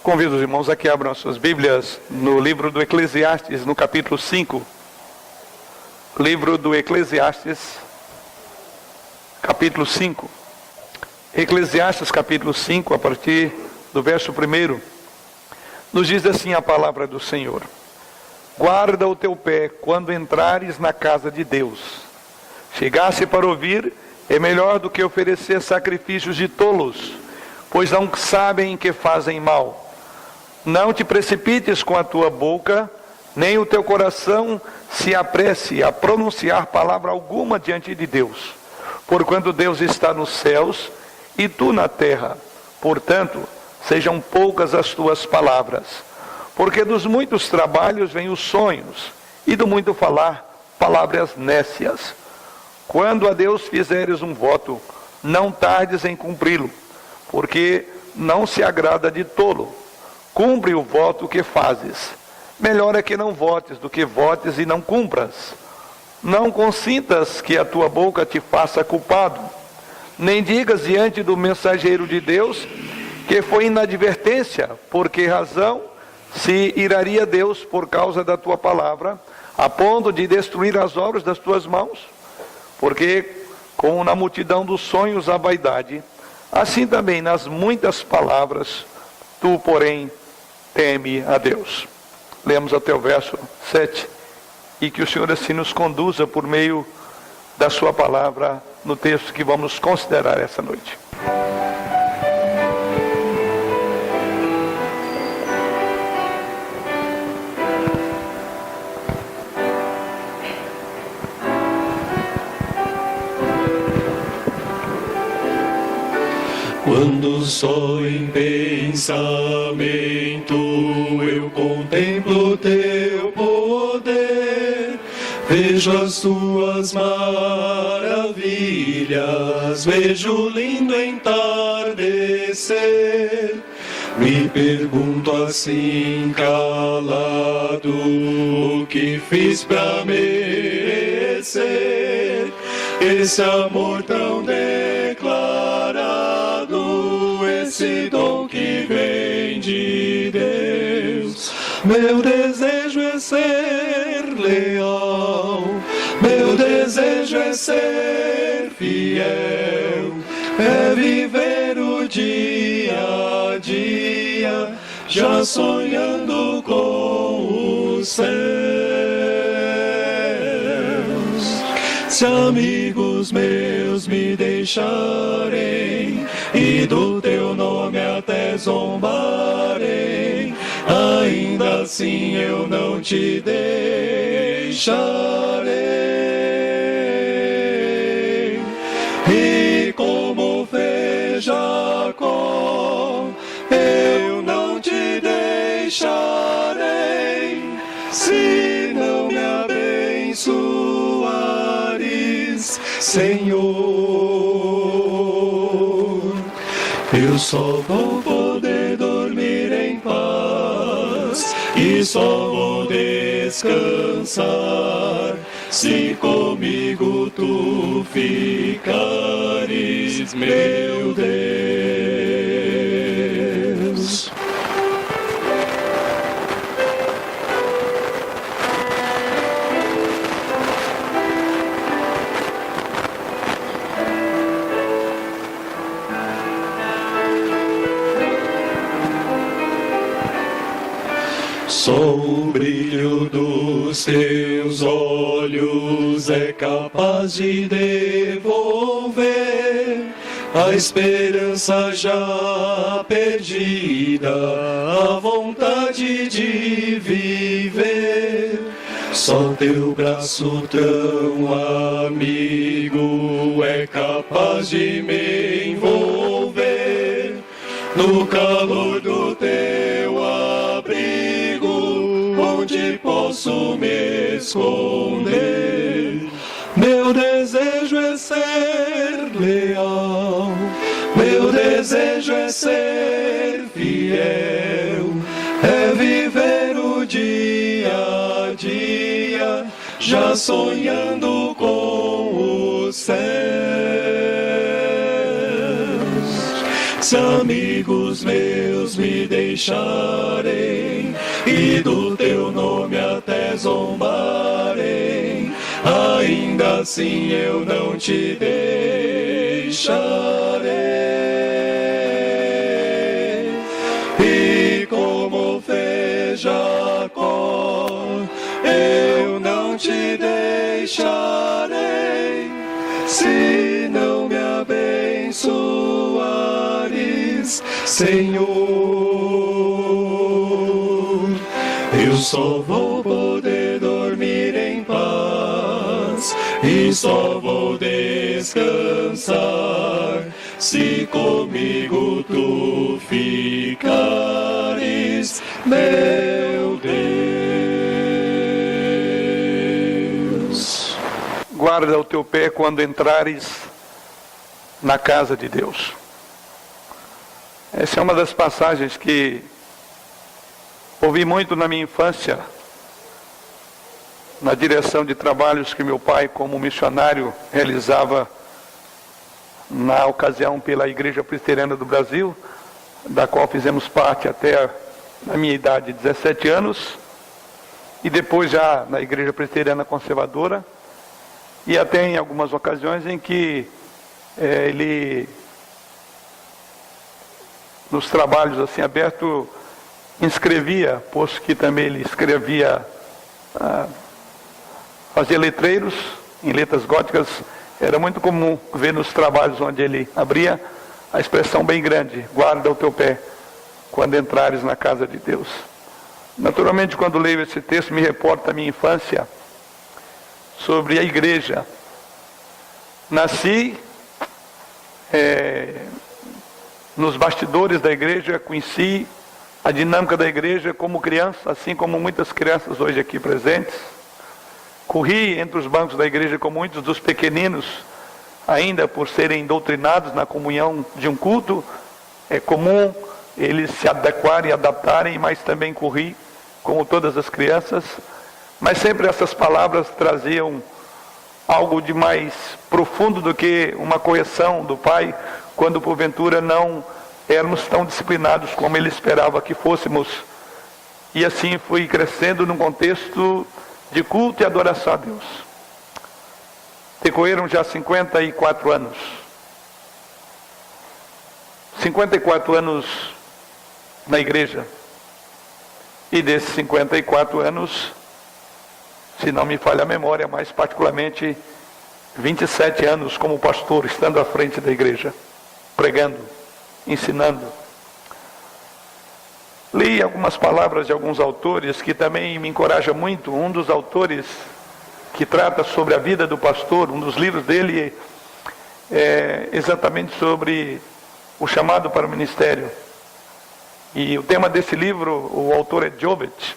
Convido os irmãos a que abram as suas Bíblias no livro do Eclesiastes, no capítulo 5. Livro do Eclesiastes, capítulo 5. Eclesiastes, capítulo 5, a partir do verso 1, nos diz assim a palavra do Senhor: guarda o teu pé quando entrares na casa de Deus. Chegasse para ouvir é melhor do que oferecer sacrifícios de tolos, pois não sabem que fazem mal. Não te precipites com a tua boca, nem o teu coração se apresse a pronunciar palavra alguma diante de Deus, porquanto Deus está nos céus e tu na terra. Portanto, sejam poucas as tuas palavras, porque dos muitos trabalhos vêm os sonhos, e do muito falar, palavras nécias. Quando a Deus fizeres um voto, não tardes em cumpri-lo, porque não se agrada de tolo. Cumpre o voto que fazes. Melhor é que não votes do que votes e não cumpras. Não consintas que a tua boca te faça culpado, nem digas diante do mensageiro de Deus que foi inadvertência, por que razão se iraria Deus por causa da tua palavra, a ponto de destruir as obras das tuas mãos? Porque como na multidão dos sonhos a vaidade, assim também nas muitas palavras, tu, porém, teme a Deus. Lemos até o verso 7, e que o Senhor assim nos conduza por meio da sua palavra no texto que vamos considerar essa noite. Quando só em pensamento eu contemplo teu poder, vejo as tuas maravilhas, vejo o lindo entardecer. Me pergunto assim calado, o que fiz pra merecer esse amor tão declarado, esse dom que vem de Deus. Meu desejo é ser leal, meu desejo é ser fiel, é viver o dia a dia, já sonhando com os céus. Se amigos meus me deixarem e do teu nome até zombarem, ainda assim eu não te deixarei. E como fez Jacó, eu não te deixarei, se não me abençoares, Senhor. Eu só vou poder dormir em paz e só vou descansar se comigo tu ficares, meu Deus. Só o brilho dos teus olhos é capaz de devolver a esperança já perdida, a vontade de viver. Só teu braço tão amigo é capaz de me envolver no calor do teu abrigo, onde posso me esconder. Meu desejo é ser leal, meu desejo é ser fiel, é viver o dia a dia, já sonhando com os céus. Se amigos meus me deixarem e do teu nome até zombarem, ainda assim eu não te deixarei. E como fez Jacó, eu não te deixarei, se não me abençoares, Senhor. Eu só vou poder dormir em paz e só vou descansar se comigo tu ficares, meu Deus. Guarda o teu pé quando entrares na casa de Deus. Essa é uma das passagens que ouvi muito na minha infância, na direção de trabalhos que meu pai, como missionário, realizava na ocasião pela Igreja Presbiteriana do Brasil, da qual fizemos parte até a minha idade de 17 anos, e depois já na Igreja Presbiteriana Conservadora, e até em algumas ocasiões em que ele, nos trabalhos assim abertos, inscrevia, posto que também ele escrevia, fazia letreiros em letras góticas. Era muito comum ver nos trabalhos onde ele abria a expressão bem grande: guarda o teu pé quando entrares na casa de Deus. Naturalmente, quando leio esse texto, me reporta a minha infância sobre a igreja. Nasci nos bastidores da igreja, conheci a dinâmica da igreja como criança, assim como muitas crianças hoje aqui presentes. Corri entre os bancos da igreja com muitos dos pequeninos, ainda por serem doutrinados na comunhão de um culto. É comum eles se adequarem e adaptarem, mas também corri, como todas as crianças. Mas sempre essas palavras traziam algo de mais profundo do que uma correção do pai, quando porventura não éramos tão disciplinados como ele esperava que fôssemos. E assim fui crescendo num contexto de culto e adoração a Deus. Decorreram já 54 anos. 54 anos na igreja. E desses 54 anos, se não me falha a memória, mais particularmente 27 anos como pastor, estando à frente da igreja, pregando, ensinando. Li algumas palavras de alguns autores que também me encoraja muito. Um dos autores que trata sobre a vida do pastor, um dos livros dele é exatamente sobre o chamado para o ministério. E o tema desse livro, o autor é Jobet.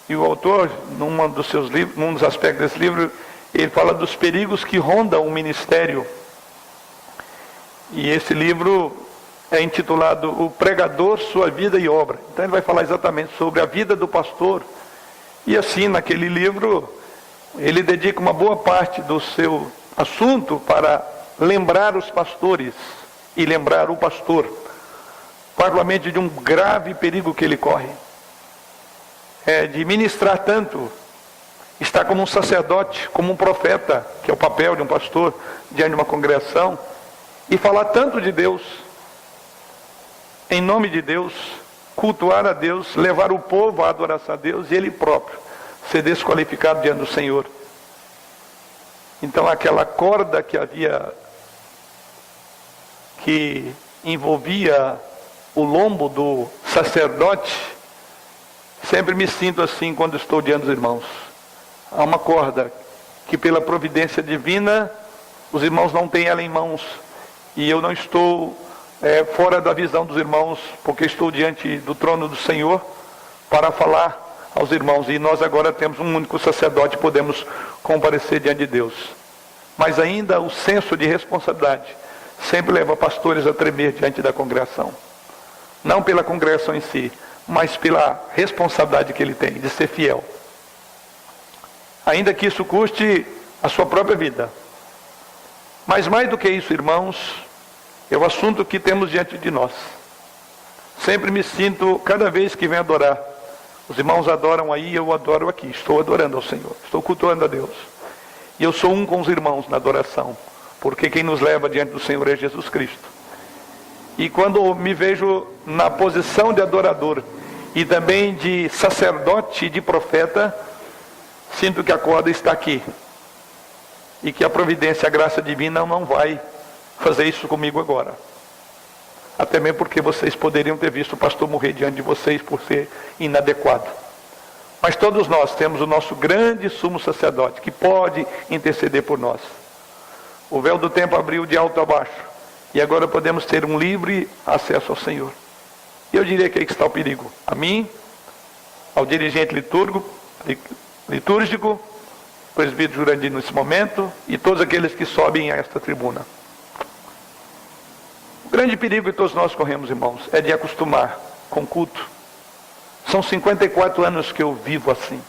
E o autor, num dos aspectos desse livro, ele fala dos perigos que rondam o ministério. E esse livro é intitulado O Pregador, Sua Vida e Obra. Então ele vai falar exatamente sobre a vida do pastor. E assim, naquele livro, ele dedica uma boa parte do seu assunto para lembrar os pastores e lembrar o pastor, particularmente de um grave perigo que ele corre. É de ministrar tanto, estar como um sacerdote, como um profeta, que é o papel de um pastor diante de uma congregação, e falar tanto de Deus, em nome de Deus, cultuar a Deus, levar o povo a adoração a Deus, e ele próprio ser desqualificado diante do Senhor. Então aquela corda que havia, que envolvia o lombo do sacerdote, sempre me sinto assim quando estou diante dos irmãos. Há uma corda que pela providência divina, os irmãos não têm ela em mãos, e eu não estou fora da visão dos irmãos, porque estou diante do trono do Senhor para falar aos irmãos, e nós agora temos um único sacerdote, podemos comparecer diante de Deus. Mas ainda o senso de responsabilidade sempre leva pastores a tremer diante da congregação, não pela congregação em si, mas pela responsabilidade que ele tem de ser fiel, ainda que isso custe a sua própria vida. Mas mais do que isso, irmãos, é o assunto que temos diante de nós. Sempre me sinto, cada vez que venho adorar, os irmãos adoram aí, eu adoro aqui, estou adorando ao Senhor, estou cultuando a Deus. E eu sou um com os irmãos na adoração, porque quem nos leva diante do Senhor é Jesus Cristo. E quando me vejo na posição de adorador e também de sacerdote e de profeta, sinto que a corda está aqui. E que a providência, a graça divina não vai fazer isso comigo agora. Até mesmo porque vocês poderiam ter visto o pastor morrer diante de vocês por ser inadequado. Mas todos nós temos o nosso grande sumo sacerdote, que pode interceder por nós. O véu do templo abriu de alto a baixo, e agora podemos ter um livre acesso ao Senhor. E eu diria que aí está o perigo. A mim, ao dirigente litúrgico, presbítero Jurandir nesse momento, e todos aqueles que sobem a esta tribuna. O grande perigo que todos nós corremos, irmãos, é de acostumar com o culto. São 54 anos que eu vivo assim.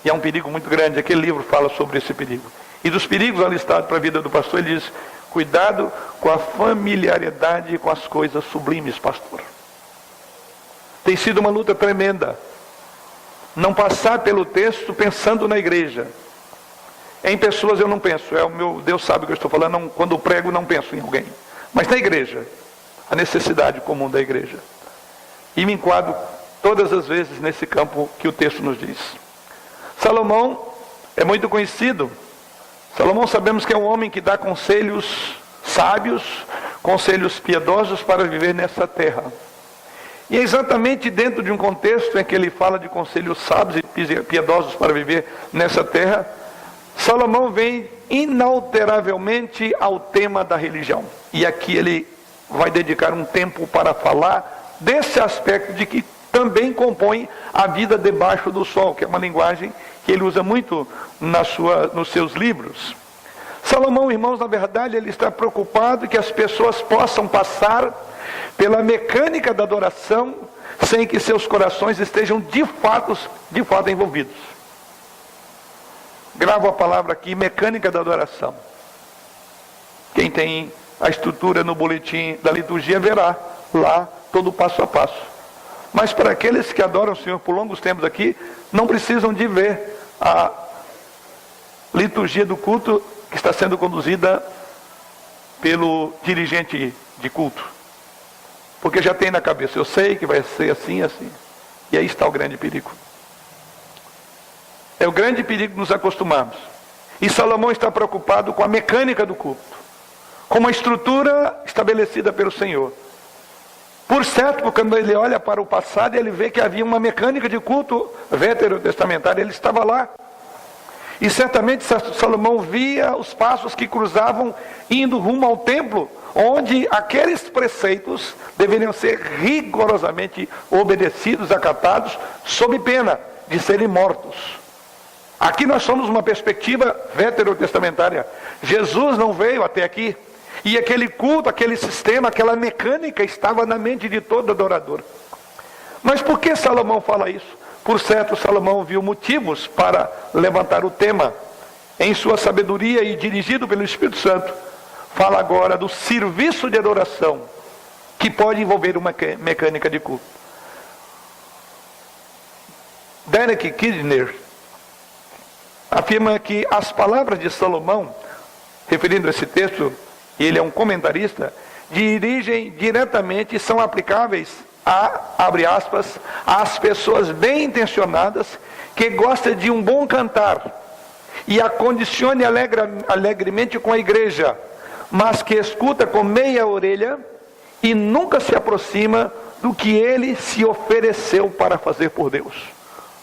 E é um perigo muito grande. Aquele livro fala sobre esse perigo. E dos perigos alistados para a vida do pastor, ele diz: cuidado com a familiaridade com as coisas sublimes, pastor. Tem sido uma luta tremenda. Não passar pelo texto pensando na igreja. Em pessoas eu não penso. É o meu Deus sabe o que eu estou falando. Não, quando eu prego não penso em alguém. Mas na igreja. A necessidade comum da igreja. E me enquadro todas as vezes nesse campo que o texto nos diz. Salomão é muito conhecido. Salomão sabemos que é um homem que dá conselhos sábios, conselhos piedosos para viver nessa terra. E é exatamente dentro de um contexto em que ele fala de conselhos sábios e piedosos para viver nessa terra, Salomão vem inalteravelmente ao tema da religião. E aqui ele vai dedicar um tempo para falar desse aspecto de que também compõe a vida debaixo do sol, que é uma linguagem que ele usa muito nos seus livros. Salomão, irmãos, na verdade, ele está preocupado que as pessoas possam passar pela mecânica da adoração, sem que seus corações estejam de fato envolvidos. Gravo a palavra aqui, mecânica da adoração. Quem tem a estrutura no boletim da liturgia verá lá todo o passo a passo. Mas para aqueles que adoram o Senhor por longos tempos aqui, não precisam de ver a liturgia do culto que está sendo conduzida pelo dirigente de culto. Porque já tem na cabeça, eu sei que vai ser assim, assim. E aí está o grande perigo. É o grande perigo nos acostumarmos. E Salomão está preocupado com a mecânica do culto, com uma estrutura estabelecida pelo Senhor. Por certo, quando ele olha para o passado, ele vê que havia uma mecânica de culto veterotestamentária, ele estava lá. E certamente Salomão via os passos que cruzavam indo rumo ao templo, onde aqueles preceitos deveriam ser rigorosamente obedecidos, acatados, sob pena de serem mortos. Aqui nós somos uma perspectiva veterotestamentária. Jesus não veio até aqui. E aquele culto, aquele sistema, aquela mecânica estava na mente de todo adorador. Mas por que Salomão fala isso? Por certo, Salomão viu motivos para levantar o tema. Em sua sabedoria e dirigido pelo Espírito Santo, fala agora do serviço de adoração, que pode envolver uma mecânica de culto. Derek Kidner afirma que as palavras de Salomão, referindo a esse texto, e ele é um comentarista, dirigem diretamente e são aplicáveis abre aspas, às pessoas bem intencionadas que gostam de um bom cantar e a condicione alegremente com a igreja, mas que escuta com meia orelha e nunca se aproxima do que ele se ofereceu para fazer por Deus.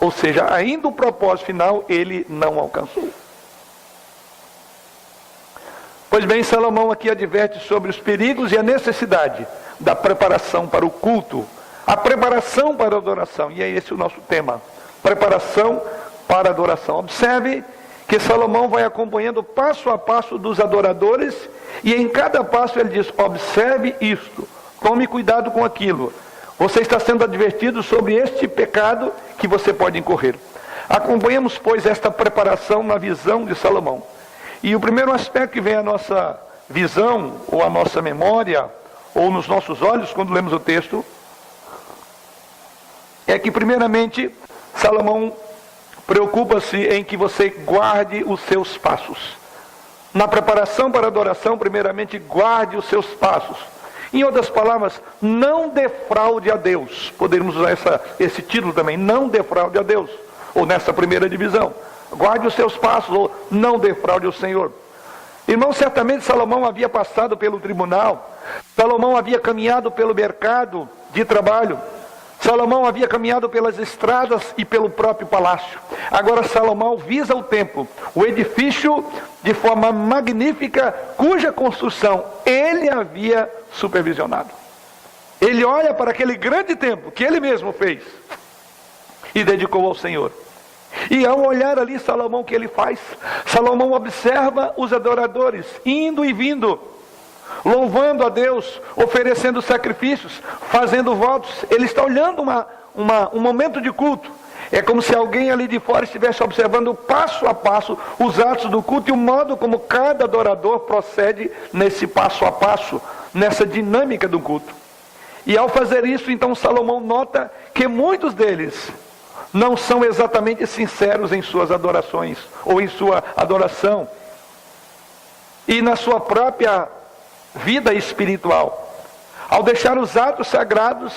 Ou seja, ainda o propósito final ele não alcançou. Pois bem, Salomão aqui adverte sobre os perigos e a necessidade da preparação para o culto, a preparação para a adoração, e é esse o nosso tema, preparação para a adoração. Observe que Salomão vai acompanhando passo a passo dos adoradores, e em cada passo ele diz: observe isto, tome cuidado com aquilo, você está sendo advertido sobre este pecado que você pode incorrer. Acompanhamos, pois, esta preparação na visão de Salomão. E o primeiro aspecto que vem à nossa visão, ou a nossa memória, ou nos nossos olhos, quando lemos o texto, é que primeiramente Salomão preocupa-se em que você guarde os seus passos. Na preparação para a adoração, primeiramente guarde os seus passos. Em outras palavras, não defraude a Deus. Poderíamos usar esse título também, não defraude a Deus. Ou nessa primeira divisão, guarde os seus passos, ou não defraude o Senhor. Irmão, certamente Salomão havia passado pelo tribunal, Salomão havia caminhado pelo mercado de trabalho, Salomão havia caminhado pelas estradas e pelo próprio palácio. Agora Salomão visa o templo, o edifício de forma magnífica, cuja construção ele havia supervisionado. Ele olha para aquele grande templo que ele mesmo fez e dedicou ao Senhor. E ao olhar ali Salomão, o que ele faz? Salomão observa os adoradores indo e vindo, louvando a Deus, oferecendo sacrifícios, fazendo votos. Ele está olhando um momento de culto. É como se alguém ali de fora estivesse observando passo a passo os atos do culto e o modo como cada adorador procede nesse passo a passo, nessa dinâmica do culto. E ao fazer isso, então Salomão nota que muitos deles não são exatamente sinceros em suas adorações, ou em sua adoração, e na sua própria vida espiritual. Ao deixar os atos sagrados,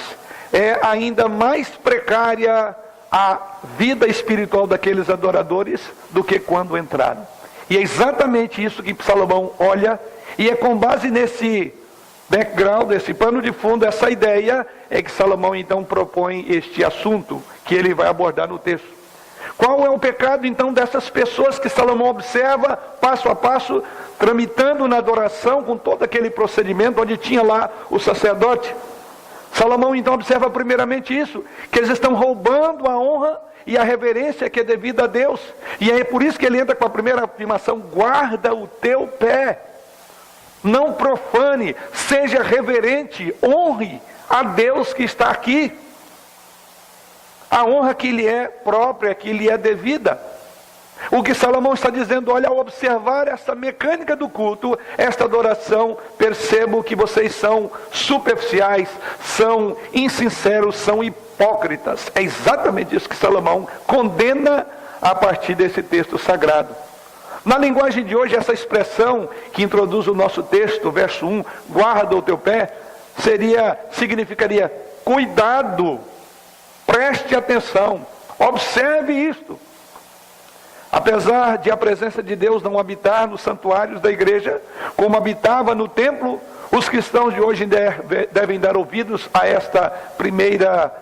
é ainda mais precária a vida espiritual daqueles adoradores do que quando entraram. E é exatamente isso que Salomão olha, e é com base nesse background, esse pano de fundo, essa ideia, é que Salomão então propõe este assunto que ele vai abordar no texto. Qual é o pecado então dessas pessoas que Salomão observa passo a passo, tramitando na adoração com todo aquele procedimento onde tinha lá o sacerdote? Salomão então observa primeiramente isso, que eles estão roubando a honra e a reverência que é devida a Deus. E é por isso que ele entra com a primeira afirmação: guarda o teu pé, não profane, seja reverente, honre a Deus que está aqui, a honra que lhe é própria, que lhe é devida. O que Salomão está dizendo: olha, ao observar essa mecânica do culto, esta adoração, percebo que vocês são superficiais, são insinceros, são hipócritas. É exatamente isso que Salomão condena a partir desse texto sagrado. Na linguagem de hoje, essa expressão que introduz o nosso texto, verso 1, guarda o teu pé, significaria cuidado, preste atenção, observe isto. Apesar de a presença de Deus não habitar nos santuários da igreja, como habitava no templo, os cristãos de hoje devem dar ouvidos a esta primeira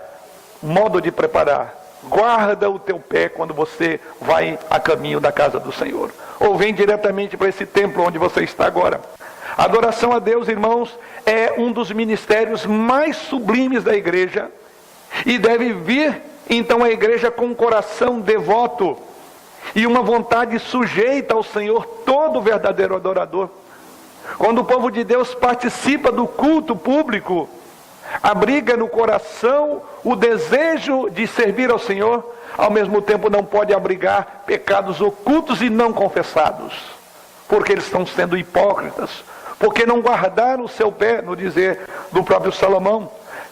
modo de preparar. Guarda o teu pé quando você vai a caminho da casa do Senhor, ou vem diretamente para esse templo onde você está agora. A adoração a Deus, irmãos, é um dos ministérios mais sublimes da igreja, e deve vir então a igreja com um coração devoto e uma vontade sujeita ao Senhor, todo verdadeiro adorador. Quando o povo de Deus participa do culto público, abriga no coração o desejo de servir ao Senhor, ao mesmo tempo não pode abrigar pecados ocultos e não confessados, porque eles estão sendo hipócritas, porque não guardaram o seu pé, no dizer do próprio Salomão,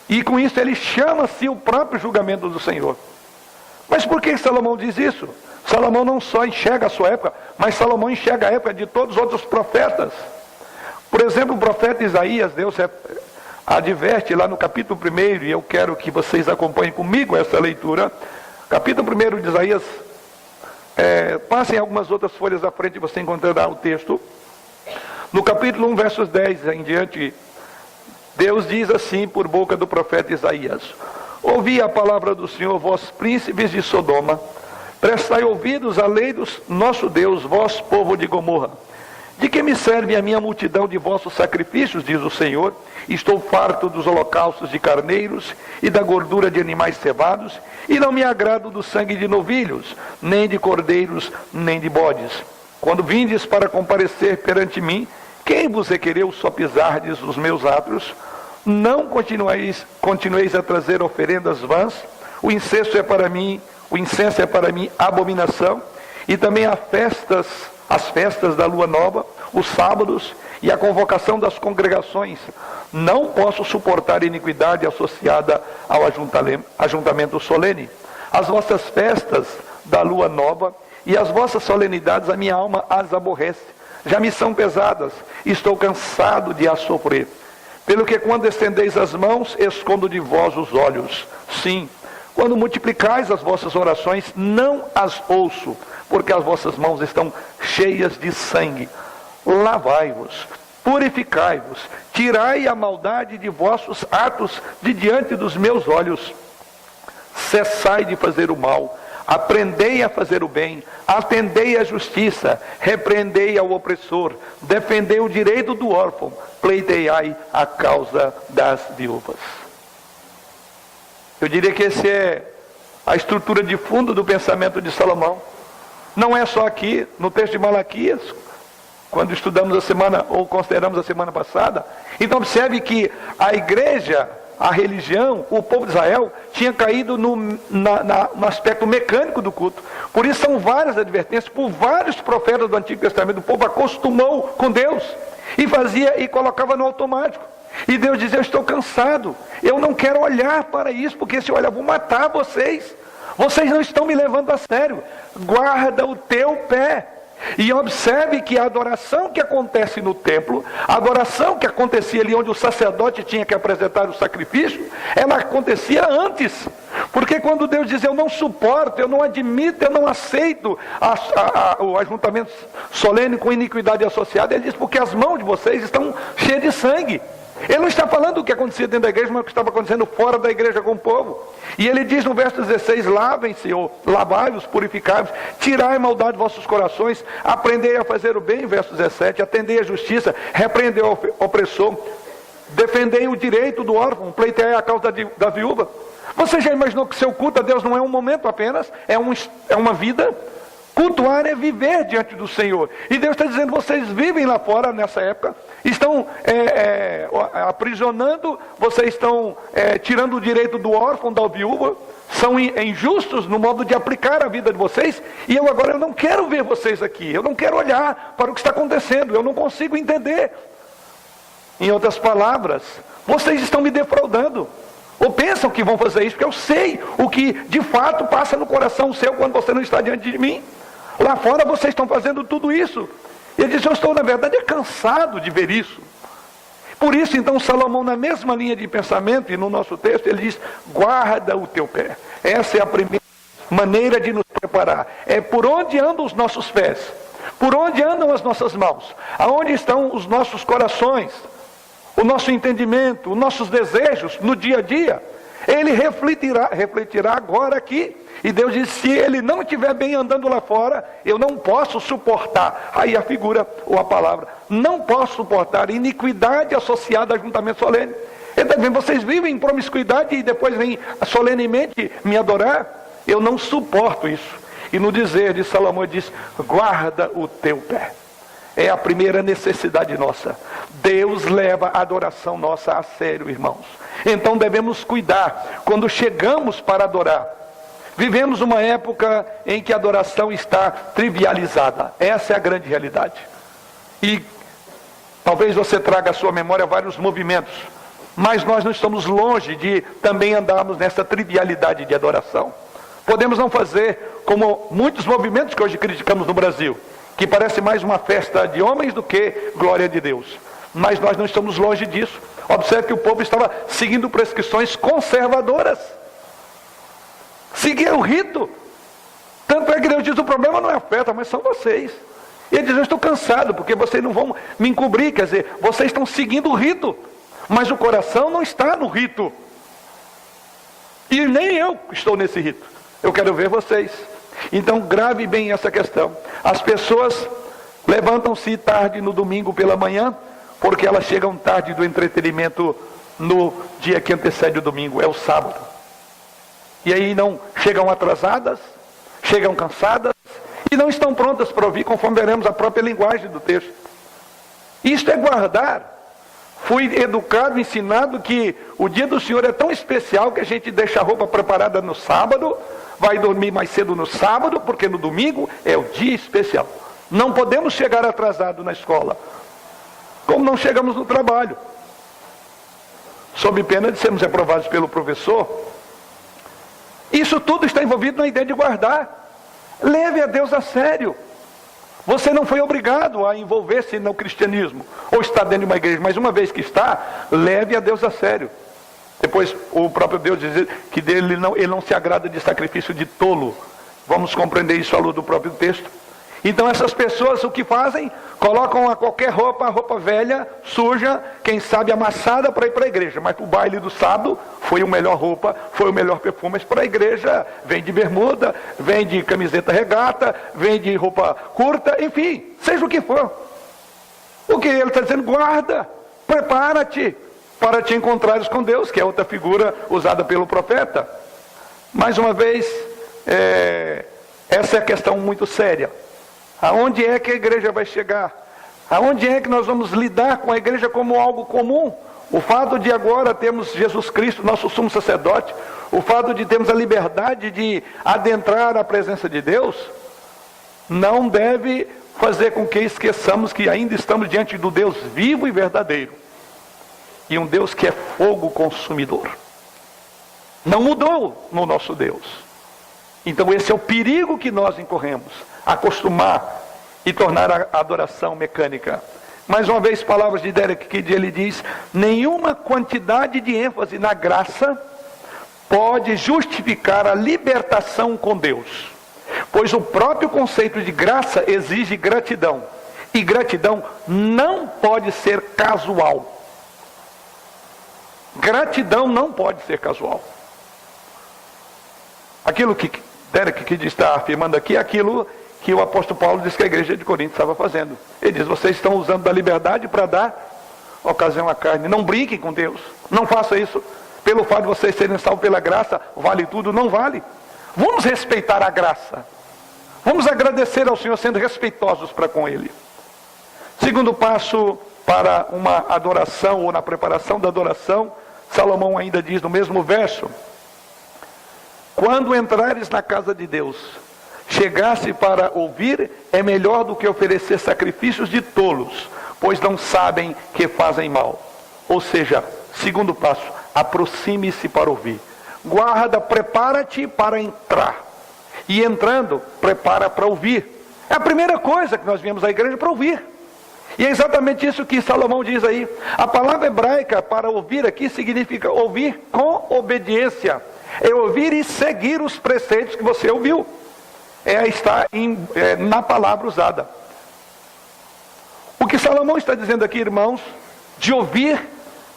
e com isso ele chama-se o próprio julgamento do Senhor. Mas por que Salomão diz isso? Salomão não só enxerga a sua época, mas Salomão enxerga a época de todos os outros profetas. Por exemplo, o profeta Isaías, Deus adverte lá no capítulo 1, e eu quero que vocês acompanhem comigo essa leitura. Capítulo 1 de Isaías, passem algumas outras folhas à frente e você encontrará o texto. No capítulo 1, versos 10 em diante, Deus diz assim por boca do profeta Isaías: ouvi a palavra do Senhor, vós príncipes de Sodoma, prestai ouvidos à lei do nosso Deus, vós povo de Gomorra. De que me serve a minha multidão de vossos sacrifícios, diz o Senhor? Estou farto dos holocaustos de carneiros e da gordura de animais cevados, e não me agrado do sangue de novilhos, nem de cordeiros, nem de bodes. Quando vindes para comparecer perante mim, quem vos requereu só pisardes os meus átrios? Não continueis a trazer oferendas vãs? O incenso é para mim abominação, e também as festas da lua nova, os sábados e a convocação das congregações. Não posso suportar iniquidade associada ao ajuntamento solene. As vossas festas da lua nova e as vossas solenidades, a minha alma as aborrece. Já me são pesadas, estou cansado de as sofrer. Pelo que quando estendeis as mãos, escondo de vós os olhos. Sim, quando multiplicais as vossas orações, não as ouço, porque as vossas mãos estão cheias de sangue. Lavai-vos, purificai-vos, tirai a maldade de vossos atos de diante dos meus olhos. Cessai de fazer o mal, aprendei a fazer o bem, atendei à justiça, repreendei ao opressor, defendei o direito do órfão, pleiteai a causa das viúvas. Eu diria que essa é a estrutura de fundo do pensamento de Salomão. Não é só aqui, no texto de Malaquias, quando estudamos a semana, ou consideramos a semana passada. Então observe que a igreja, a religião, o povo de Israel, tinha caído no aspecto mecânico do culto. Por isso são várias advertências, por vários profetas do Antigo Testamento. O povo acostumou com Deus, e fazia, e colocava no automático. E Deus dizia, eu estou cansado, eu não quero olhar para isso, porque se eu olhar, vou matar vocês. Vocês não estão me levando a sério. Guarda o teu pé. E observe que a adoração que acontece no templo, a adoração que acontecia ali onde o sacerdote tinha que apresentar o sacrifício, ela acontecia antes. Porque quando Deus diz, eu não suporto, eu não admito, eu não aceito o ajuntamento solene com iniquidade associada, ele diz, porque as mãos de vocês estão cheias de sangue. Ele não está falando do que acontecia dentro da igreja, mas o que estava acontecendo fora da igreja com o povo. E ele diz no verso 16, lavem-se, ou lavai-vos, purificai-vos, tirai a maldade de vossos corações, aprendei a fazer o bem, verso 17, atendei a justiça, repreendei o opressor, defendei o direito do órfão, pleiteai a causa da viúva. Você já imaginou que seu culto a Deus não é um momento apenas, é uma vida? Cultuar é viver diante do Senhor. E Deus está dizendo, vocês vivem lá fora nessa época, estão aprisionando, vocês estão tirando o direito do órfão, da viúva, são injustos no modo de aplicar a vida de vocês, e eu agora não quero ver vocês aqui, eu não quero olhar para o que está acontecendo, eu não consigo entender. Em outras palavras, vocês estão me defraudando. Ou pensam que vão fazer isso, porque eu sei o que de fato passa no coração seu quando você não está diante de mim. Lá fora vocês estão fazendo tudo isso. Ele diz, eu estou na verdade cansado de ver isso. Por isso então Salomão, na mesma linha de pensamento, e no nosso texto, ele diz, guarda o teu pé. Essa é a primeira maneira de nos preparar. É por onde andam os nossos pés, por onde andam as nossas mãos, aonde estão os nossos corações, o nosso entendimento, os nossos desejos no dia a dia. Ele refletirá agora aqui. E Deus diz, se ele não estiver bem andando lá fora, eu não posso suportar. Aí a figura, ou a palavra, não posso suportar iniquidade associada a ajuntamento solene. Ele está dizendo, vocês vivem em promiscuidade e depois vêm solenemente me adorar? Eu não suporto isso. E no dizer de Salomão diz, guarda o teu pé. É a primeira necessidade nossa. Deus leva a adoração nossa a sério, irmãos. Então devemos cuidar quando chegamos para adorar. Vivemos uma época em que a adoração está trivializada. Essa é a grande realidade. E talvez você traga à sua memória vários movimentos, mas nós não estamos longe de também andarmos nessa trivialidade de adoração. Podemos não fazer como muitos movimentos que hoje criticamos no Brasil, que parece mais uma festa de homens do que glória de Deus. Mas nós não estamos longe disso. Observe que o povo estava seguindo prescrições conservadoras. Seguir o rito. Tanto é que Deus diz, o problema não é a festa, mas são vocês. E ele diz, eu estou cansado, porque vocês não vão me encobrir. Quer dizer, vocês estão seguindo o rito, mas o coração não está no rito. E nem eu estou nesse rito. Eu quero ver vocês. Então grave bem essa questão. As pessoas levantam-se tarde no domingo pela manhã, porque elas chegam tarde do entretenimento no dia que antecede o domingo, é o sábado. E aí não chegam atrasadas, chegam cansadas, e não estão prontas para ouvir, conforme veremos a própria linguagem do texto. Isto é guardar. Fui educado, ensinado que o dia do Senhor é tão especial que a gente deixa a roupa preparada no sábado, vai dormir mais cedo no sábado, porque no domingo é o dia especial. Não podemos chegar atrasado na escola. como não chegamos no trabalho, sob pena de sermos reprovados pelo professor. Isso tudo está envolvido na ideia de guardar. Leve a Deus a sério. Você não foi obrigado a envolver-se no cristianismo, ou estar dentro de uma igreja, mas uma vez que está, leve a Deus a sério. Depois o próprio Deus diz que ele não se agrada de sacrifício de tolo. Vamos compreender isso à luz do próprio texto. Então essas pessoas o que fazem? Colocam a qualquer roupa velha, suja, quem sabe amassada, para ir para a igreja. Mas para o baile do sábado foi a melhor roupa, foi o melhor perfume. Mas para a igreja vem de bermuda, vem de camiseta regata, vem de roupa curta, enfim, seja o que for. O que ele está dizendo? Guarda, prepara-te para te encontrares com Deus, que é outra figura usada pelo profeta. Mais uma vez, essa é a questão muito séria. Aonde é que a igreja vai chegar? Aonde é que nós vamos lidar com a igreja como algo comum? O fato de agora termos Jesus Cristo, nosso sumo sacerdote, o fato de termos a liberdade de adentrar a presença de Deus, não deve fazer com que esqueçamos que ainda estamos diante do Deus vivo e verdadeiro. E um Deus que é fogo consumidor. Não mudou no nosso Deus. Então esse é o perigo que nós incorremos. Acostumar e tornar a adoração mecânica. Mais uma vez, palavras de Derek Kidd, ele diz: nenhuma quantidade de ênfase na graça pode justificar a libertação com Deus, pois o próprio conceito de graça exige gratidão, e gratidão não pode ser casual. Gratidão não pode ser casual. Aquilo que Derek Kidd está afirmando aqui é aquilo que o apóstolo Paulo diz que a igreja de Corinto estava fazendo. Ele diz: vocês estão usando da liberdade para dar ocasião à carne. Não brinquem com Deus. Não faça isso. Pelo fato de vocês serem salvos pela graça, vale tudo? Não vale. Vamos respeitar a graça. Vamos agradecer ao Senhor sendo respeitosos para com Ele. Segundo passo para uma adoração, ou na preparação da adoração, Salomão ainda diz no mesmo verso: quando entrares na casa de Deus, chegasse para ouvir, é melhor do que oferecer sacrifícios de tolos, pois não sabem que fazem mal. Ou seja, segundo passo, aproxime-se para ouvir. Guarda, prepara-te para entrar. E entrando, prepara para ouvir. É a primeira coisa que nós viemos à igreja para ouvir. E é exatamente isso que Salomão diz aí. A palavra hebraica para ouvir aqui significa ouvir com obediência. É ouvir e seguir os preceitos que você ouviu. Está na palavra usada. O que Salomão está dizendo aqui, irmãos, de ouvir,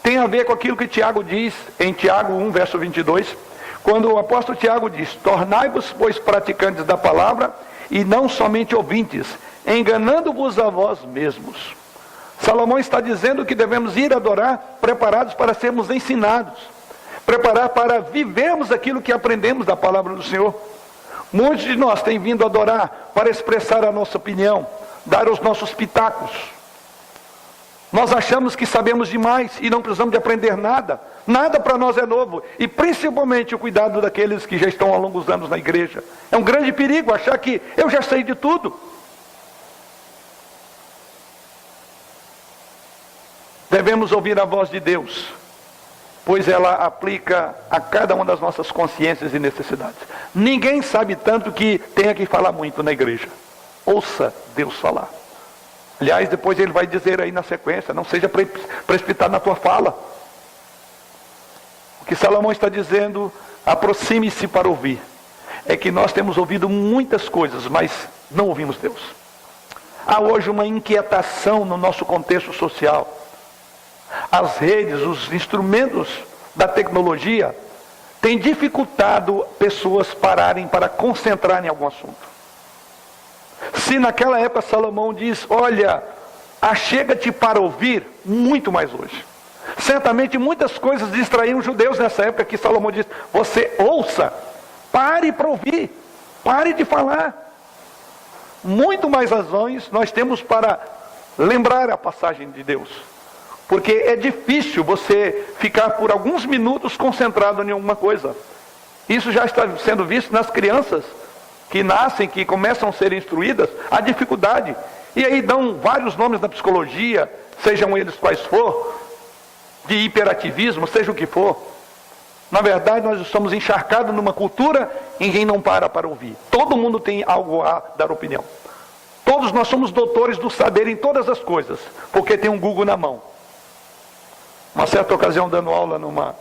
tem a ver com aquilo que Tiago diz em Tiago 1, verso 22, quando o apóstolo Tiago diz: tornai-vos, pois, praticantes da palavra, e não somente ouvintes, enganando-vos a vós mesmos. Salomão está dizendo que devemos ir adorar preparados para sermos ensinados, preparar para vivermos aquilo que aprendemos da palavra do Senhor. Muitos de nós têm vindo adorar para expressar a nossa opinião, dar os nossos pitacos. Nós achamos que sabemos demais e não precisamos de aprender nada. Nada para nós é novo. E principalmente o cuidado daqueles que já estão há longos anos na igreja. É um grande perigo achar que eu já sei de tudo. Devemos ouvir a voz de Deus, pois ela aplica a cada uma das nossas consciências e necessidades. Ninguém sabe tanto que tenha que falar muito na igreja. Ouça Deus falar. Aliás, depois ele vai dizer aí na sequência: não seja precipitado na tua fala. O que Salomão está dizendo, aproxime-se para ouvir, é que nós temos ouvido muitas coisas, mas não ouvimos Deus. Há hoje uma inquietação no nosso contexto social. As redes, os instrumentos da tecnologia têm dificultado pessoas pararem para concentrar em algum assunto. Se naquela época Salomão diz: olha, achega-te para ouvir, muito mais hoje. Certamente muitas coisas distraíam os judeus nessa época que Salomão diz: você ouça, pare para ouvir, pare de falar. Muito mais razões nós temos para lembrar a passagem de Deus. Porque é difícil você ficar por alguns minutos concentrado em alguma coisa. Isso já está sendo visto nas crianças que nascem, que começam a ser instruídas, a dificuldade. E aí dão vários nomes na psicologia, sejam eles quais for, de hiperativismo, seja o que for. Na verdade, nós estamos encharcados numa cultura em quem não para ouvir. Todo mundo tem algo a dar opinião. Todos nós somos doutores do saber em todas as coisas, porque tem um Google na mão. Uma certa ocasião, dando aula numa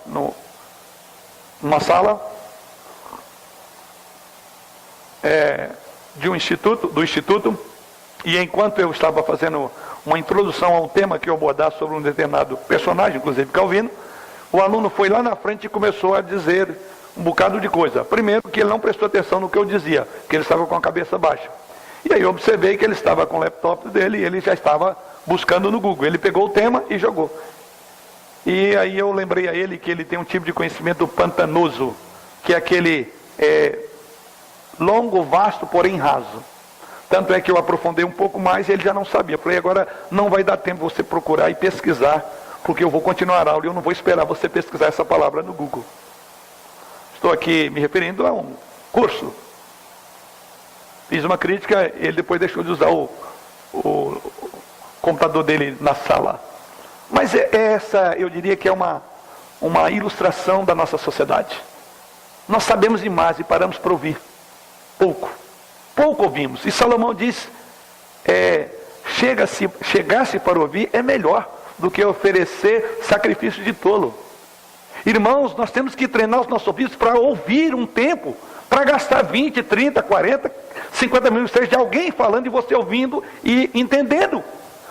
sala do instituto, e enquanto eu estava fazendo uma introdução a um tema que eu abordar sobre um determinado personagem, inclusive Calvino, o aluno foi lá na frente e começou a dizer um bocado de coisa. Primeiro, que ele não prestou atenção no que eu dizia, que ele estava com a cabeça baixa. E aí eu observei que ele estava com o laptop dele e ele já estava buscando no Google. Ele pegou o tema e jogou. E aí eu lembrei a ele que ele tem um tipo de conhecimento pantanoso, que é aquele longo, vasto, porém raso. Tanto é que eu aprofundei um pouco mais e ele já não sabia. Falei, agora não vai dar tempo você procurar e pesquisar, porque eu vou continuar a aula e eu não vou esperar você pesquisar essa palavra no Google. Estou aqui me referindo a um curso. Fiz uma crítica, ele depois deixou de usar o computador dele na sala. Mas essa, eu diria que é uma ilustração da nossa sociedade. Nós sabemos demais e paramos para ouvir. Pouco ouvimos. E Salomão diz, chegar-se para ouvir é melhor do que oferecer sacrifício de tolo. Irmãos, nós temos que treinar os nossos ouvidos para ouvir um tempo, para gastar 20, 30, 40, 50 minutos de alguém falando e você ouvindo e entendendo.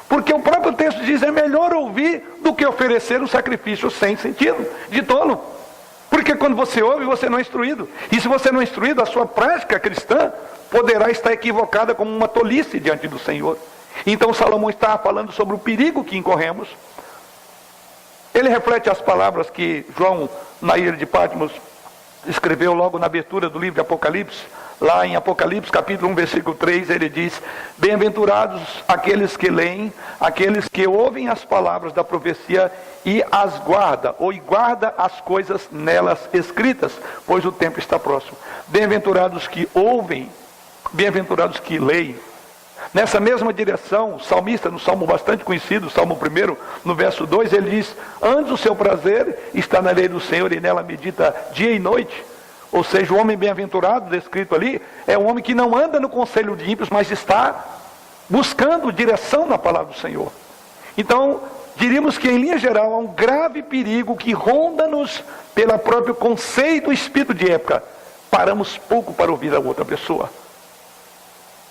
Porque o próprio texto diz, é melhor ouvir do que oferecer um sacrifício sem sentido, de tolo. Porque quando você ouve, você não é instruído. E se você não é instruído, a sua prática cristã poderá estar equivocada como uma tolice diante do Senhor. Então Salomão está falando sobre o perigo que incorremos. Ele reflete as palavras que João, na ilha de Patmos, escreveu logo na abertura do livro de Apocalipse. Lá em Apocalipse, capítulo 1, versículo 3, ele diz, bem-aventurados aqueles que leem, aqueles que ouvem as palavras da profecia e as guarda, ou guarda as coisas nelas escritas, pois o tempo está próximo. Bem-aventurados que ouvem, bem-aventurados que leem. Nessa mesma direção, o salmista, no salmo bastante conhecido, o salmo 1, no verso 2, ele diz, antes o seu prazer está na lei do Senhor e nela medita dia e noite. Ou seja, o homem bem-aventurado, descrito ali, é um homem que não anda no conselho de ímpios, mas está buscando direção na palavra do Senhor. Então, diríamos que em linha geral há um grave perigo que ronda-nos pelo próprio conceito e espírito de época. Paramos pouco para ouvir a outra pessoa,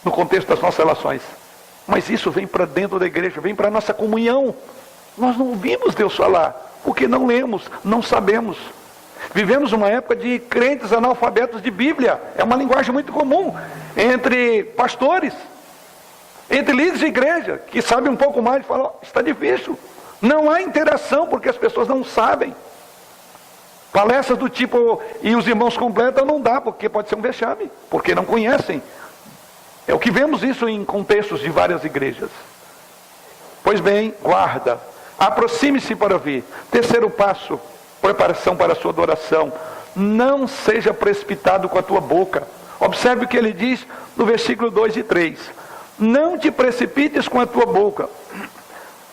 no contexto das nossas relações. Mas isso vem para dentro da igreja, vem para a nossa comunhão. Nós não ouvimos Deus falar, porque não lemos, não sabemos. Vivemos uma época de crentes analfabetos de Bíblia. É uma linguagem muito comum entre pastores, entre líderes de igreja, que sabem um pouco mais e falam, está difícil. Não há interação, porque as pessoas não sabem. Palestras do tipo, e os irmãos completam, não dá, porque pode ser um vexame, porque não conhecem. É o que vemos isso em contextos de várias igrejas. Pois bem, guarda, aproxime-se para ouvir. Terceiro passo, preparação para a sua adoração. Não seja precipitado com a tua boca. Observe o que ele diz no versículo 2 e 3. Não te precipites com a tua boca,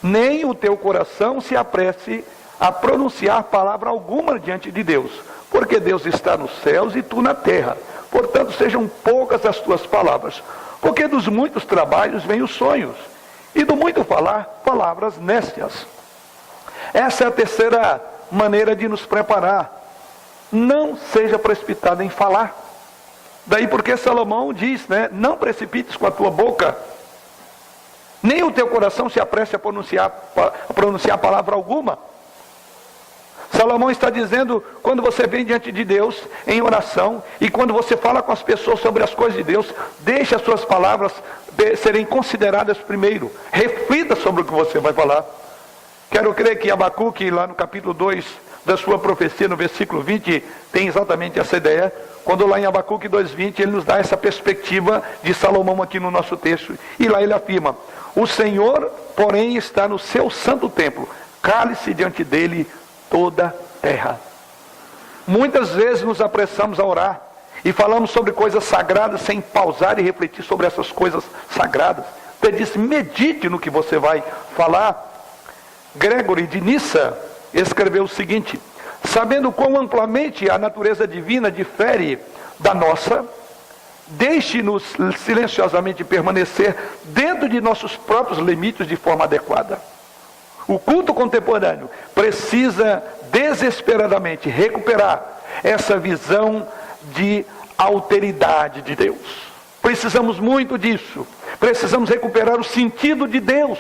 nem o teu coração se apresse a pronunciar palavra alguma diante de Deus, porque Deus está nos céus e tu na terra. Portanto, sejam poucas as tuas palavras, porque dos muitos trabalhos vêm os sonhos, e do muito falar, palavras nécias. Essa é a terceira maneira de nos preparar. Não seja precipitado em falar. Daí porque Salomão diz, não precipites com a tua boca, nem o teu coração se apresse a pronunciar palavra alguma. Salomão está dizendo, quando você vem diante de Deus em oração, e quando você fala com as pessoas sobre as coisas de Deus, deixe as suas palavras serem consideradas primeiro. Reflita sobre o que você vai falar. Quero crer que Abacuque, lá no capítulo 2 da sua profecia, no versículo 20, tem exatamente essa ideia. Quando lá em Abacuque 2:20, ele nos dá essa perspectiva de Salomão aqui no nosso texto. E lá ele afirma, o Senhor, porém, está no seu santo templo, cale-se diante dele toda a terra. Muitas vezes nos apressamos a orar e falamos sobre coisas sagradas sem pausar e refletir sobre essas coisas sagradas. Ele diz, medite no que você vai falar. Gregory de Nissa escreveu o seguinte: sabendo quão amplamente a natureza divina difere da nossa, deixe-nos silenciosamente permanecer dentro de nossos próprios limites de forma adequada. O culto contemporâneo precisa desesperadamente recuperar essa visão de alteridade de Deus. Precisamos muito disso. Precisamos recuperar o sentido de Deus.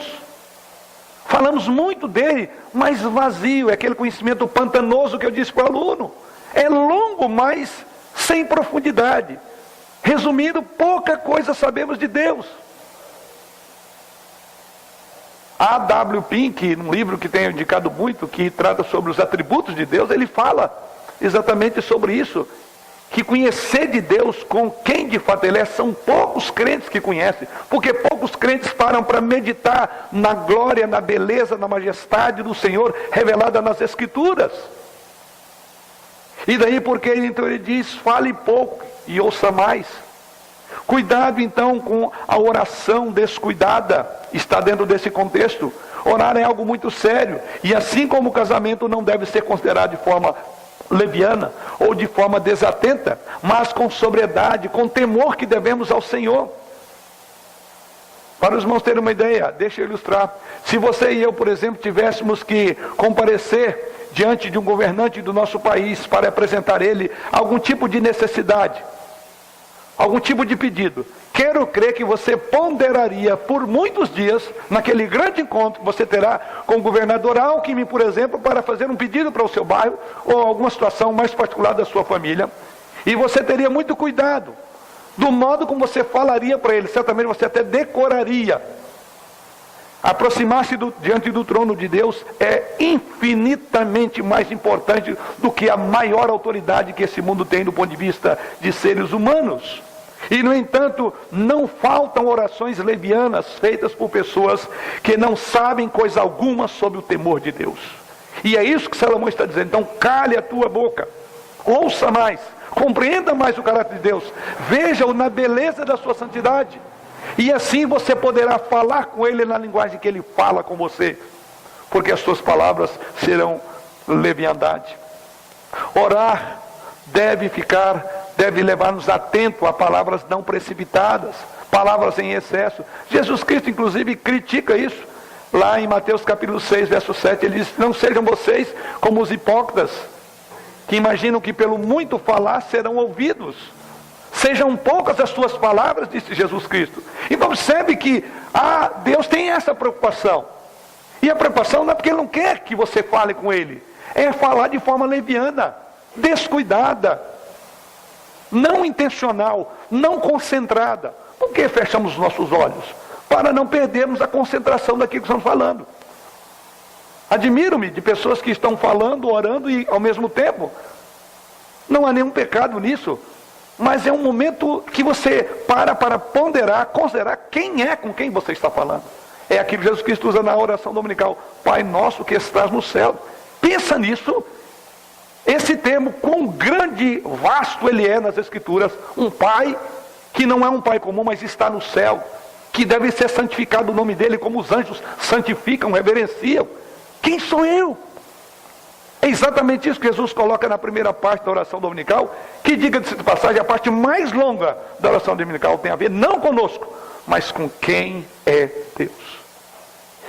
Falamos muito dele, mas vazio. É aquele conhecimento pantanoso que eu disse para o aluno. É longo, mas sem profundidade. Resumindo, pouca coisa sabemos de Deus. A W. Pink, num livro que tenho indicado muito, que trata sobre os atributos de Deus, ele fala exatamente sobre isso. Que conhecer de Deus com quem de fato Ele é, são poucos crentes que conhecem. Porque poucos crentes param para meditar na glória, na beleza, na majestade do Senhor revelada nas Escrituras. E daí porque então ele diz, fale pouco e ouça mais. Cuidado então com a oração descuidada, está dentro desse contexto. Orar é algo muito sério, e assim como o casamento não deve ser considerado de forma leviana ou de forma desatenta, mas com sobriedade, com temor que devemos ao Senhor. Para os irmãos terem uma ideia, deixa eu ilustrar. Se você e eu, por exemplo, tivéssemos que comparecer diante de um governante do nosso país para apresentar ele algum tipo de necessidade, algum tipo de pedido, quero crer que você ponderaria por muitos dias, naquele grande encontro que você terá com o governador Alckmin, por exemplo, para fazer um pedido para o seu bairro, ou alguma situação mais particular da sua família, e você teria muito cuidado, do modo como você falaria para ele, certamente você até decoraria. Aproximar-se diante do trono de Deus é infinitamente mais importante do que a maior autoridade que esse mundo tem do ponto de vista de seres humanos. E no entanto, não faltam orações levianas feitas por pessoas que não sabem coisa alguma sobre o temor de Deus. E é isso que Salomão está dizendo. Então cale a tua boca, ouça mais, compreenda mais o caráter de Deus, veja-o na beleza da sua santidade, e assim você poderá falar com ele na linguagem que ele fala com você, porque as suas palavras serão leviandade. Orar deve levar-nos atento a palavras não precipitadas, palavras em excesso. Jesus Cristo inclusive critica isso, lá em Mateus capítulo 6, verso 7, ele diz, não sejam vocês como os hipócritas, que imaginam que pelo muito falar serão ouvidos. Sejam poucas as suas palavras, disse Jesus Cristo. Então observe que Deus tem essa preocupação. E a preocupação não é porque Ele não quer que você fale com Ele, é falar de forma leviana, descuidada, não intencional, não concentrada. Por que fechamos os nossos olhos? Para não perdermos a concentração daquilo que estamos falando. Admiro-me de pessoas que estão falando, orando e ao mesmo tempo. Não há nenhum pecado nisso, mas é um momento que você para ponderar, considerar quem é com quem você está falando. É aquilo que Jesus Cristo usa na oração dominical, Pai nosso que estás no céu. Pensa nisso. Esse termo, quão grande, vasto ele é nas Escrituras. Um pai que não é um pai comum, mas está no céu, que deve ser santificado o nome dele, como os anjos santificam, reverenciam. Quem sou eu? É exatamente isso que Jesus coloca na primeira parte da oração dominical, que, diga-se de passagem, a parte mais longa da oração dominical tem a ver não conosco, mas com quem é Deus.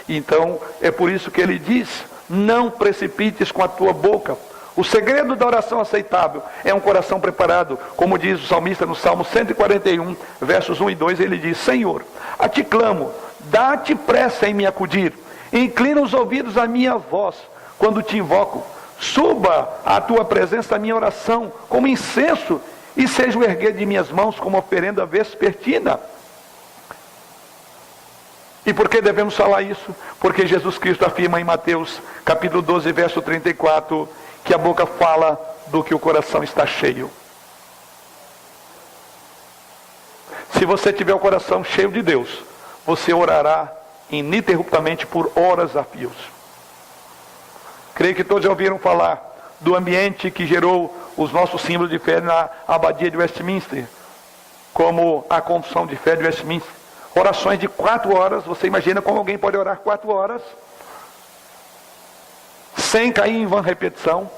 Então, é por isso que ele diz, não precipites com a tua boca. O segredo da oração aceitável é um coração preparado, como diz o salmista no Salmo 141, versos 1 e 2, ele diz, Senhor, a ti clamo, dá-te pressa em me acudir, inclina os ouvidos à minha voz, quando te invoco, suba à tua presença a minha oração, como incenso, e seja o erguer de minhas mãos como oferenda vespertina. E por que devemos falar isso? Porque Jesus Cristo afirma em Mateus, capítulo 12, verso 34, que a boca fala do que o coração está cheio. Se você tiver o coração cheio de Deus, você orará ininterruptamente por horas a fios. Creio que todos já ouviram falar do ambiente que gerou os nossos símbolos de fé na abadia de Westminster, como a confissão de fé de Westminster. Orações de 4 horas, você imagina como alguém pode orar 4 horas, sem cair em vã repetição?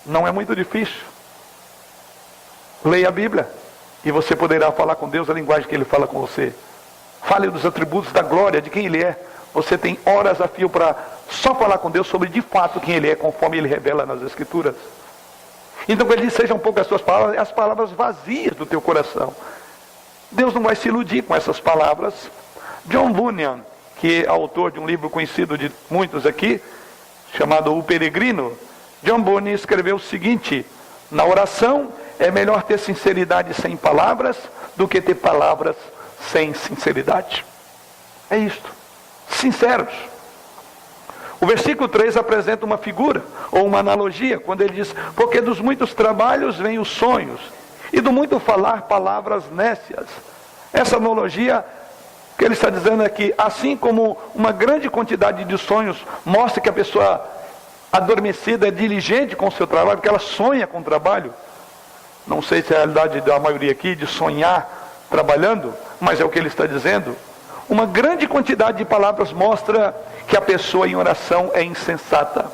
Não é muito difícil. Leia a Bíblia, e você poderá falar com Deus a linguagem que Ele fala com você. Fale dos atributos da glória, de quem Ele é. Você tem horas a fio para só falar com Deus sobre de fato quem Ele é, conforme Ele revela nas Escrituras. Então Ele diz, sejam poucas as tuas palavras, as palavras vazias do teu coração. Deus não vai se iludir com essas palavras. John Bunyan, que é autor de um livro conhecido de muitos aqui, chamado O Peregrino, John Bunyan escreveu o seguinte: na oração é melhor ter sinceridade sem palavras do que ter palavras sem sinceridade. É isto, sinceros. O versículo 3 apresenta uma figura, ou uma analogia, quando ele diz, porque dos muitos trabalhos vêm os sonhos, e do muito falar palavras nécias. Essa analogia que ele está dizendo é que, assim como uma grande quantidade de sonhos mostra que a pessoa adormecida é diligente com o seu trabalho, porque ela sonha com o trabalho. Não sei se é a realidade da maioria aqui, de sonhar trabalhando, mas é o que ele está dizendo. Uma grande quantidade de palavras mostra que a pessoa em oração é insensata.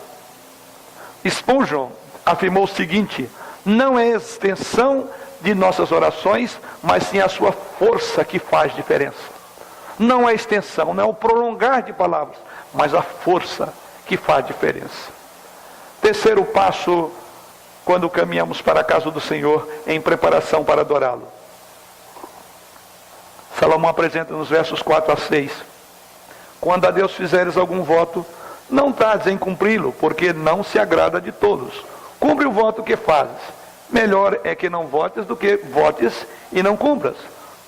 Spurgeon afirmou o seguinte: não é a extensão de nossas orações, mas sim a sua força que faz diferença. Não é a extensão, não é o prolongar de palavras, mas a força que faz diferença. Terceiro passo, quando caminhamos para a casa do Senhor, em preparação para adorá-lo. Salomão apresenta nos versos 4 a 6. Quando a Deus fizeres algum voto, não tardes em cumpri-lo, porque não se agrada de todos. Cumpre o voto que fazes. Melhor é que não votes do que votes e não cumpras.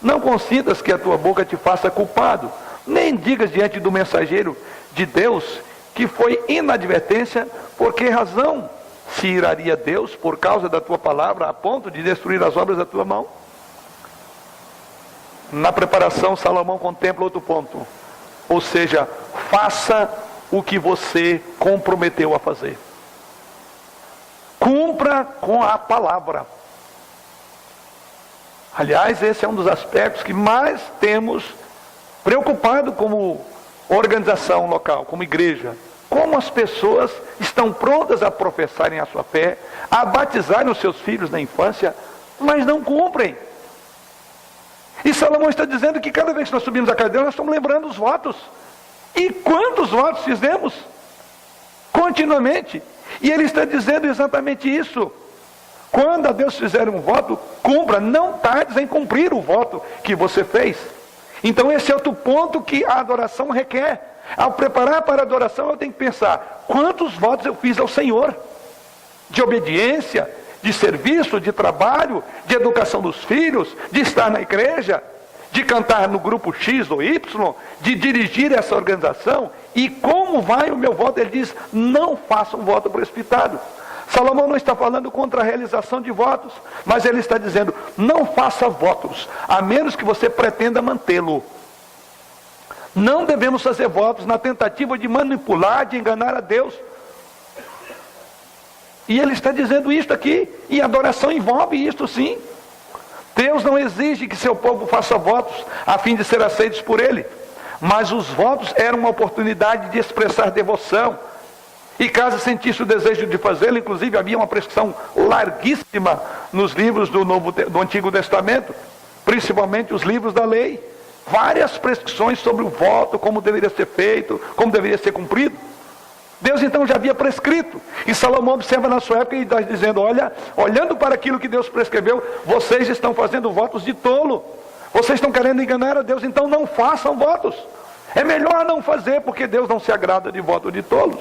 Não consintas que a tua boca te faça culpado, nem digas diante do mensageiro de Deus que foi inadvertência. Por que razão se iraria Deus por causa da tua palavra, a ponto de destruir as obras da tua mão? Na preparação, Salomão contempla outro ponto. Ou seja, faça o que você comprometeu a fazer. Cumpra com a palavra. Aliás, esse é um dos aspectos que mais temos preocupado como organização local, como igreja. Como as pessoas estão prontas a professarem a sua fé, a batizarem os seus filhos na infância, mas não cumprem. E Salomão está dizendo que cada vez que nós subimos a cadeira, nós estamos lembrando os votos. E quantos votos fizemos? Continuamente. E ele está dizendo exatamente isso. Quando a Deus fizer um voto, cumpra. Não tardes em cumprir o voto que você fez. Então esse é outro ponto que a adoração requer. Ao preparar para a adoração, eu tenho que pensar, quantos votos eu fiz ao Senhor? De obediência, de serviço, de trabalho, de educação dos filhos, de estar na igreja, de cantar no grupo X ou Y, de dirigir essa organização. E como vai o meu voto? Ele diz, não faça um voto precipitado. Salomão não está falando contra a realização de votos, mas ele está dizendo, não faça votos, a menos que você pretenda mantê-lo. Não devemos fazer votos na tentativa de manipular, de enganar a Deus. E ele está dizendo isto aqui, e a adoração envolve isto sim. Deus não exige que seu povo faça votos a fim de ser aceitos por ele, mas os votos eram uma oportunidade de expressar devoção. E caso sentisse o desejo de fazê-lo, inclusive havia uma prescrição larguíssima nos livros do Antigo Testamento, principalmente os livros da lei. Várias prescrições sobre o voto, como deveria ser feito, como deveria ser cumprido. Deus então já havia prescrito. E Salomão observa na sua época e está dizendo, olha, olhando para aquilo que Deus prescreveu, vocês estão fazendo votos de tolo. Vocês estão querendo enganar a Deus, então não façam votos. É melhor não fazer, porque Deus não se agrada de voto de tolos.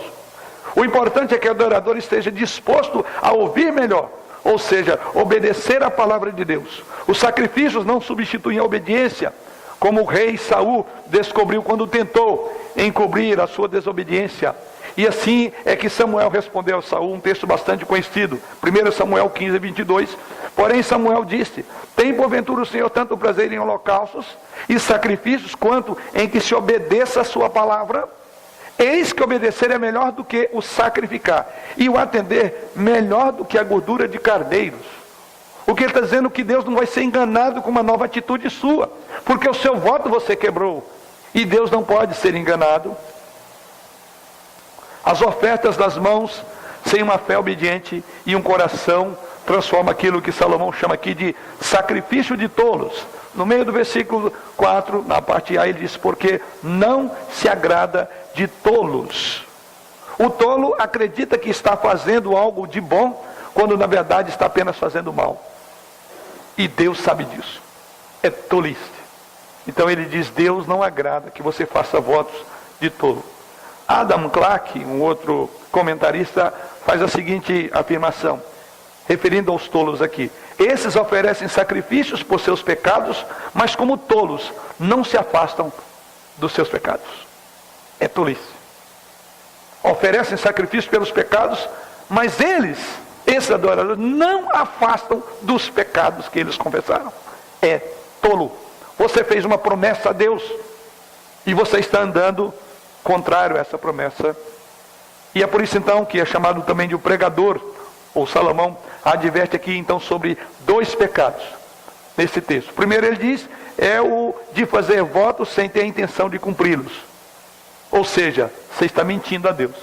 O importante é que o adorador esteja disposto a ouvir melhor, ou seja, obedecer à palavra de Deus. Os sacrifícios não substituem a obediência, como o rei Saul descobriu quando tentou encobrir a sua desobediência. E assim é que Samuel respondeu a Saul, um texto bastante conhecido, 1 Samuel 15, 22. Porém Samuel disse, tem porventura o Senhor tanto prazer em holocaustos e sacrifícios, quanto em que se obedeça a sua palavra? Eis que obedecer é melhor do que o sacrificar, e o atender melhor do que a gordura de carneiros. O que ele está dizendo é que Deus não vai ser enganado com uma nova atitude sua, porque o seu voto você quebrou, e Deus não pode ser enganado. As ofertas das mãos, sem uma fé obediente e um coração, transforma aquilo que Salomão chama aqui de sacrifício de tolos. No meio do versículo 4, na parte A, ele diz, porque não se agrada de tolos. O tolo acredita que está fazendo algo de bom, quando na verdade está apenas fazendo mal. E Deus sabe disso. É tolice. Então ele diz, Deus não agrada que você faça votos de tolo. Adam Clarke, um outro comentarista, faz a seguinte afirmação, referindo aos tolos aqui. Esses oferecem sacrifícios por seus pecados, mas como tolos, não se afastam dos seus pecados. É tolice. Oferecem sacrifícios pelos pecados, mas esses adoradores, não afastam dos pecados que eles confessaram. É tolo. Você fez uma promessa a Deus, e você está andando contrário a essa promessa. E é por isso então que é chamado também de o pregador, ou Salomão adverte aqui então sobre 2 pecados nesse texto. Primeiro ele diz, é o de fazer votos sem ter a intenção de cumpri-los. Ou seja, você está mentindo a Deus.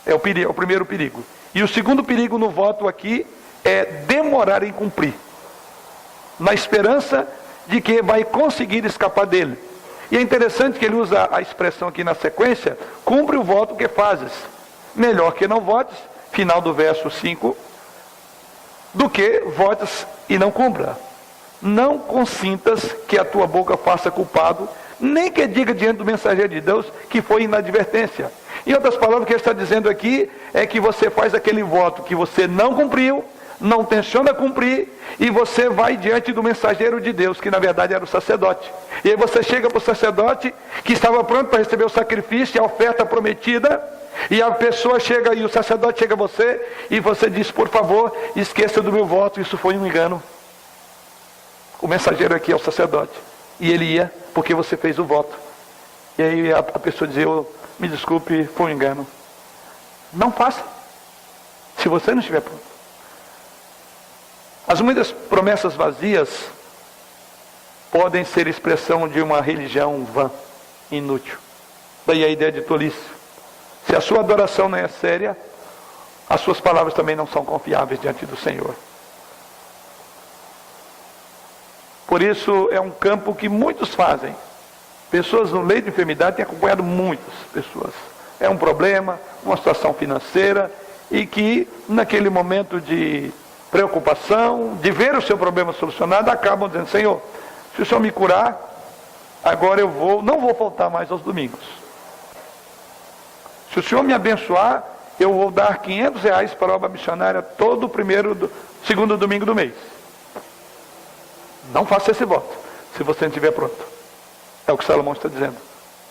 É o primeiro perigo. E o segundo perigo no voto aqui é demorar em cumprir, na esperança de que vai conseguir escapar dele. E é interessante que ele usa a expressão aqui na sequência, cumpre o voto que fazes. Melhor que não votes, final do verso 5, do que votes e não cumpra. Não consintas que a tua boca faça culpado, nem que diga diante do mensageiro de Deus que foi inadvertência. Em outras palavras, o que ele está dizendo aqui é que você faz aquele voto que você não cumpriu, não tenciona cumprir, e você vai diante do mensageiro de Deus, que na verdade era o sacerdote. E aí você chega para o sacerdote, que estava pronto para receber o sacrifício e a oferta prometida, e a pessoa chega, e o sacerdote chega a você, e você diz, por favor, esqueça do meu voto, isso foi um engano. O mensageiro aqui é o sacerdote, e ele ia, porque você fez o voto. E aí a pessoa diz, me desculpe, foi um engano. Não faça, se você não estiver pronto. As muitas promessas vazias podem ser expressão de uma religião vã, inútil. Daí a ideia de tolice. Se a sua adoração não é séria, as suas palavras também não são confiáveis diante do Senhor. Por isso é um campo que muitos fazem. Pessoas no leito de enfermidade têm acompanhado muitas pessoas. É um problema, uma situação financeira, e que naquele momento de preocupação, de ver o seu problema solucionado, acabam dizendo, Senhor, se o Senhor me curar, agora não vou faltar mais aos domingos. Se o Senhor me abençoar, eu vou dar R$500 para a obra missionária todo segundo domingo do mês. Não faça esse voto, se você não estiver pronto. É o que Salomão está dizendo.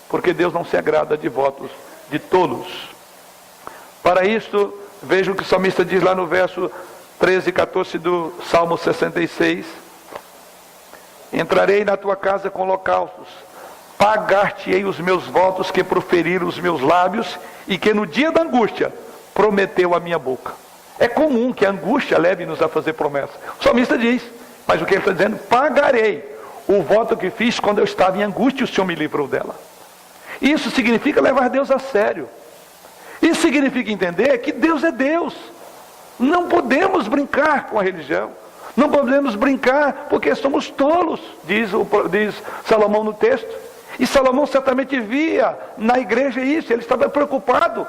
Porque Deus não se agrada de votos de tolos. Para isto, vejam o que o salmista diz lá no verso 13 e 14 do Salmo 66. Entrarei na tua casa com holocaustos, pagar-te-ei os meus votos que proferiram os meus lábios, e que no dia da angústia prometeu a minha boca. É comum que a angústia leve-nos a fazer promessas. O salmista diz, mas o que ele está dizendo? Pagarei o voto que fiz quando eu estava em angústia, e o Senhor me livrou dela. Isso significa levar Deus a sério. Isso significa entender que Deus é Deus. Não podemos brincar com a religião. Não podemos brincar porque somos tolos, diz Salomão no texto. E Salomão certamente via na igreja isso. Ele estava preocupado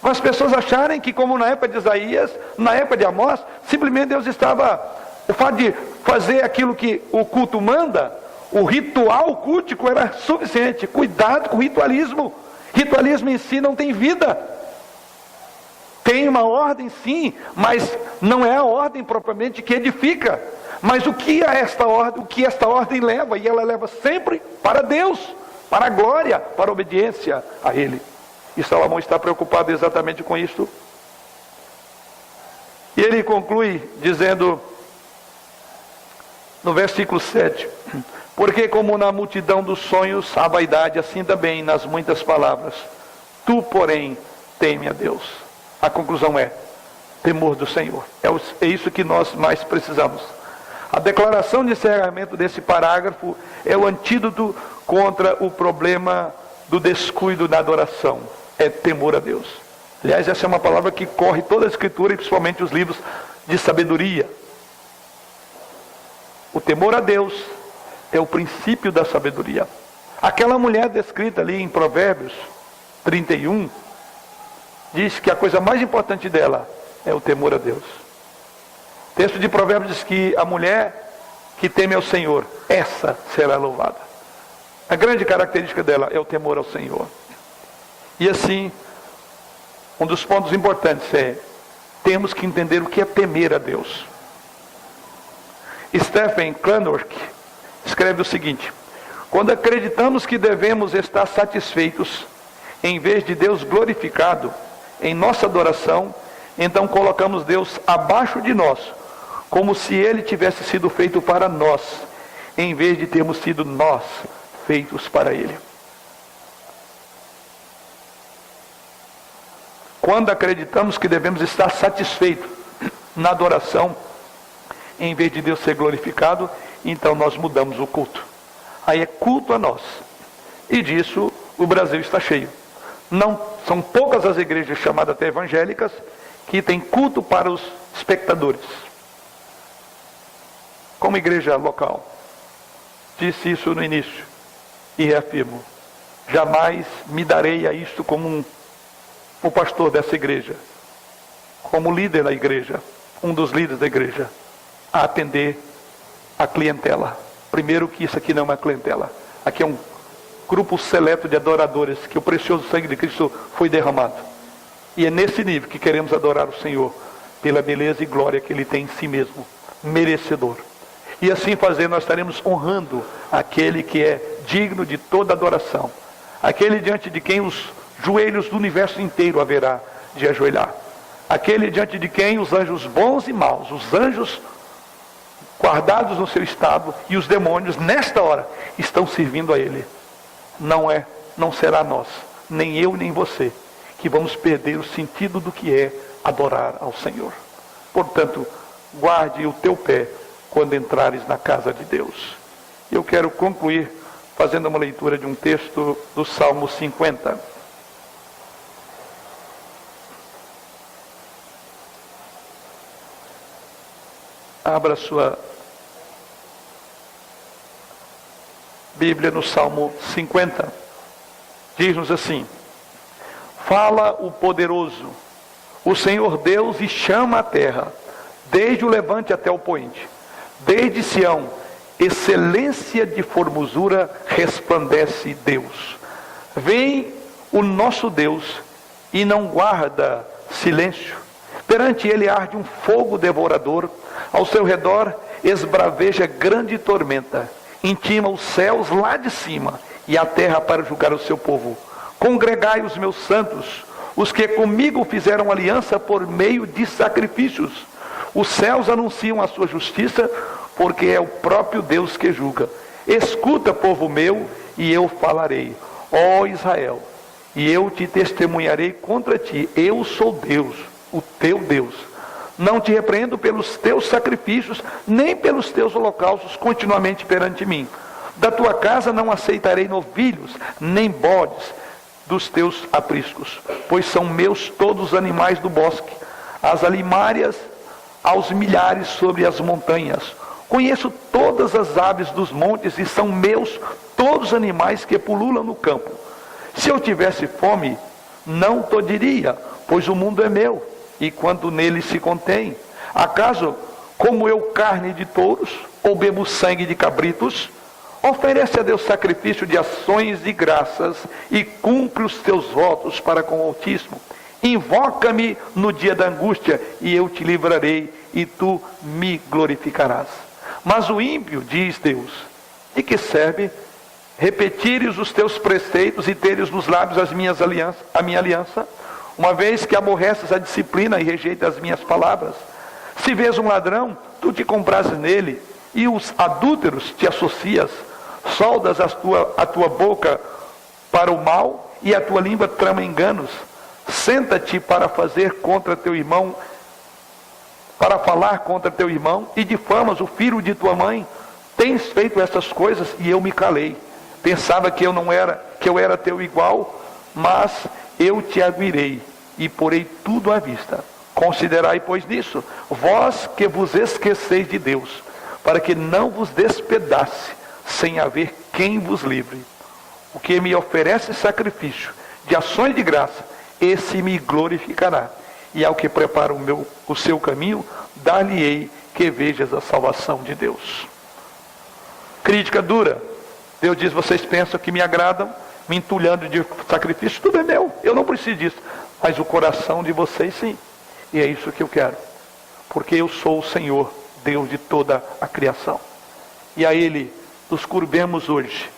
com as pessoas acharem que, como na época de Isaías, na época de Amós, simplesmente Deus estava... O fato de fazer aquilo que o culto manda, o ritual cultico era suficiente. Cuidado com o ritualismo. Ritualismo em si não tem vida. Tem uma ordem sim, mas não é a ordem propriamente que edifica. Mas o que é esta ordem? O que esta ordem leva? E ela leva sempre para Deus, para a glória, para a obediência a Ele. E Salomão está preocupado exatamente com isso. E ele conclui dizendo, no versículo 7, porque como na multidão dos sonhos há vaidade, assim também nas muitas palavras. Tu, porém, teme a Deus. A conclusão é, Temor do Senhor. É isso que nós mais precisamos. A declaração de encerramento desse parágrafo é o antídoto contra o problema do descuido na adoração. É temor a Deus. Aliás, essa é uma palavra que corre toda a Escritura, e principalmente os livros de sabedoria. O temor a Deus é o princípio da sabedoria. Aquela mulher descrita ali em Provérbios 31, diz que a coisa mais importante dela é o temor a Deus. O texto de Provérbios diz que a mulher que teme ao Senhor, essa será louvada. A grande característica dela é o temor ao Senhor. E assim, um dos pontos importantes é, temos que entender o que é temer a Deus. Stephen Klanworth escreve o seguinte: quando acreditamos que devemos estar satisfeitos, em vez de Deus glorificado em nossa adoração, então colocamos Deus abaixo de nós, como se Ele tivesse sido feito para nós, em vez de termos sido nós feitos para Ele. Quando acreditamos que devemos estar satisfeitos na adoração, em vez de Deus ser glorificado, então nós mudamos o culto. Aí é culto a nós. E disso o Brasil está cheio. Não são poucas as igrejas chamadas até evangélicas que têm culto para os espectadores. Como igreja local, disse isso no início e reafirmo: jamais me darei a isto como o pastor dessa igreja, como líder da igreja, um dos líderes da igreja, a atender a clientela. Primeiro, que isso aqui não é uma clientela, aqui é um grupo seleto de adoradores, que o precioso sangue de Cristo foi derramado, e é nesse nível que queremos adorar o Senhor, pela beleza e glória que Ele tem em si mesmo, merecedor. E assim fazendo, nós estaremos honrando aquele que é digno de toda adoração, aquele diante de quem os joelhos do universo inteiro haverá de ajoelhar, aquele diante de quem os anjos bons e maus, os anjos guardados no seu estado e os demônios nesta hora estão servindo a Ele. Não será nós, nem eu nem você, que vamos perder o sentido do que é adorar ao Senhor. Portanto, guarde o teu pé quando entrares na casa de Deus. Eu quero concluir fazendo uma leitura de um texto do Salmo 50. Abra sua Bíblia no Salmo 50. Diz-nos assim: fala o poderoso, o Senhor Deus, e chama a terra, desde o levante até o poente. Desde Sião, excelência de formosura, resplandece Deus. Vem o nosso Deus e não guarda silêncio. Perante Ele arde um fogo devorador, ao seu redor esbraveja grande tormenta. Intima os céus lá de cima e a terra para julgar o seu povo. Congregai os meus santos, os que comigo fizeram aliança por meio de sacrifícios. Os céus anunciam a sua justiça, porque é o próprio Deus que julga. Escuta, povo meu, e eu falarei. Ó Israel, e eu te testemunharei contra ti. Eu sou Deus, o teu Deus. Não te repreendo pelos teus sacrifícios, nem pelos teus holocaustos continuamente perante mim. Da tua casa não aceitarei novilhos, nem bodes dos teus apriscos, pois são meus todos os animais do bosque, as alimárias aos milhares sobre as montanhas. Conheço todas as aves dos montes, e são meus todos os animais que pululam no campo. Se eu tivesse fome, não te diria, pois o mundo é meu, e quanto nele se contém. Acaso como eu carne de touros, ou bebo sangue de cabritos? Oferece a Deus sacrifício de ações de graças, e cumpre os teus votos para com o Altíssimo. Invoca-me no dia da angústia, e eu te livrarei, e tu me glorificarás. Mas o ímpio, diz Deus, de que serve repetires os teus preceitos e teres nos lábios a minha aliança, uma vez que aborreces a disciplina e rejeitas as minhas palavras? Se vês um ladrão, tu te comprases nele, e os adúlteros te associas, soldas a tua boca para o mal, e a tua língua trama enganos. Senta-te para fazer contra teu irmão para falar contra teu irmão e difamas o filho de tua mãe? Tens feito essas coisas e eu me calei. Pensava que eu era teu igual, mas eu te admirei e porei tudo à vista. Considerai, pois, nisso, vós que vos esqueceis de Deus, para que não vos despedace, sem haver quem vos livre. O que me oferece sacrifício de ações de graça, esse me glorificará. E ao que prepara o seu caminho, dar-lhe-ei que vejas a salvação de Deus. Crítica dura. Deus diz, vocês pensam que me agradam, me entulhando de sacrifício, tudo é meu, eu não preciso disso. Mas o coração de vocês sim. E é isso que eu quero. Porque eu sou o Senhor, Deus de toda a criação. E a Ele nos curvemos hoje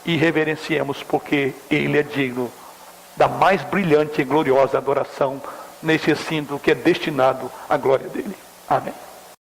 e reverenciemos, porque Ele é digno da mais brilhante e gloriosa adoração nesse recinto que é destinado à glória dEle. Amém.